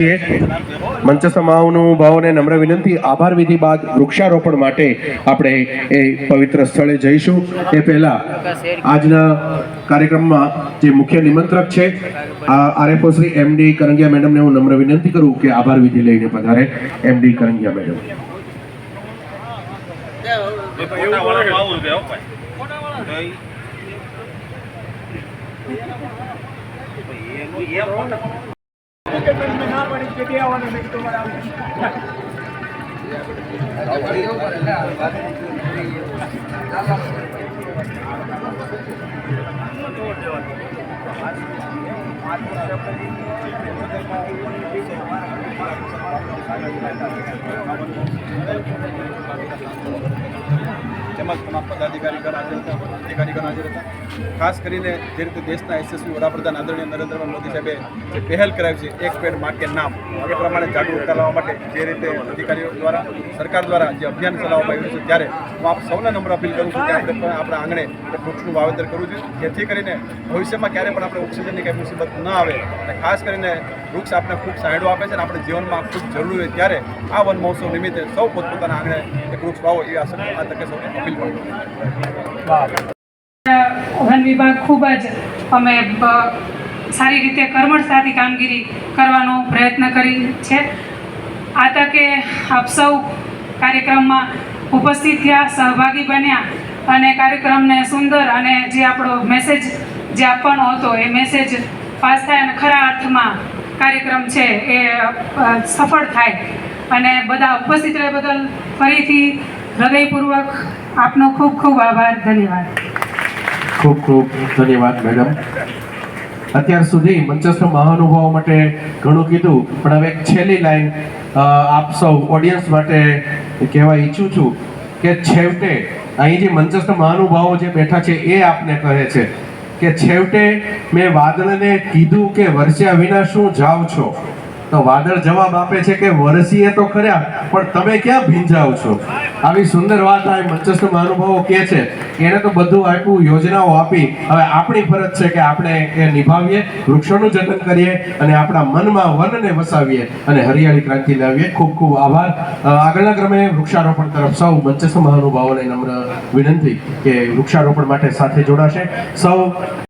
મંચસ્થ મહાનુભાવોને નમ્ર વિનંતી, આભાર વિધિ બાદ વૃક્ષારોપણ માટે આપણે એ પવિત્ર સ્થળે જઈશું. એ પહેલા આજના કાર્યક્રમમાં જે મુખ્ય નિમંત્રક છે આરએફઓ શ્રી એમડી કરંગિયા મેડમને હું નમ્ર વિનંતી કરું કે આભાર વિધિ લઈને પધારે. MD Karangiya madam. તમામ પદાધિકારીગણ હાજર હતા. ખાસ કરીને જે રીતે દેશના યશસ્વી વડાપ્રધાન આદરણીય નરેન્દ્રભાઈ મોદી સાહેબે જે પહેલ કરાવી છે એક પેડ માં કે નામ, એ પ્રમાણે જાગૃતતા લાવવા માટે જે રીતે અધિકારીઓ દ્વારા સરકાર દ્વારા જે અભિયાન ચલાવવામાં આવ્યું છે, ત્યારે હું આપ સૌને નમ્ર અપીલ કરું છું કે આપણે આપણા આંગણે વૃક્ષનું વાવેતર કરવું જોઈએ, જેથી કરીને ભવિષ્યમાં ક્યારે પણ આપણે ઓક્સિજનની કંઈ મુસીબત ન આવે. અને ખાસ કરીને વૃક્ષ આપણે ખૂબ સાંયડો આપે છે અને આપણે જીવનમાં ખૂબ જરૂરી હોય ત્યારે આ વન મહોત્સવ નિમિત્તે સૌ પોતપોતાના આંગણે એક વૃક્ષ વાવો એવી આ તકે સૌને અપીલ કરું. વન વિભાગ ખૂબ જ અમે સારી રીતે કર્મઠતાથી કામગીરી કરવાનો પ્રયત્ન કરી છે. આ તકે આપ સૌ કાર્યક્રમમાં ઉપસ્થિત થયા, સહભાગી બન્યા અને કાર્યક્રમને સુંદર અને જે આપણો મેસેજ જે આપવાનો હતો એ મેસેજ પાસ થાય અને ખરા અર્થમાં કાર્યક્રમ છે એ સફળ થાય અને બધા ઉપસ્થિત રહે બદલ ફરીથી હૃદયપૂર્વક આપનો ખૂબ ખૂબ આભાર. ધન્યવાદ. ખૂબ ખૂબ ધન્યવાદ મેડમ. અત્યાર સુધી મંચસ્થ મહાનુભાવો માટે ઘણું કીધું, પણ હવે એક છેલ્લી લાઈન આપ સૌ ઓડિયન્સ માટે કહેવા ઈચ્છું છું કે છેવટે અહીં જે મંચસ્થ મહાનુભાવો જે બેઠા છે એ આપને કહે છે કે છેવટે મેં વાદળને કીધું કે વરસ્યા વિના શું જાઓ છો, તો વાદળ જવાબ આપે છે કે વરસીએ તો ખરા પણ તમે ક્યાં ભીંજાવ છો. આવી સુંદર વાત આ મંચસ્થ મહાનુભાવો કહે છે. એને તો બધું આપ્યું, યોજનાઓ આપી, હવે આપણી ફરજ છે કે આપણે એ નિભાવીએ, વૃક્ષોનું જતન કરીએ અને આપણા મનમાં વનને વસાવીએ અને હરિયાળી ક્રાંતિ લાવીએ. ખૂબ ખૂબ આભાર. આગળના ક્રમે વૃક્ષારોપણ તરફ સૌ મંચસ્થ મહાનુભાવોને નમ્ર વિનંતી કે વૃક્ષારોપણ માટે સાથે જોડાશે. સૌ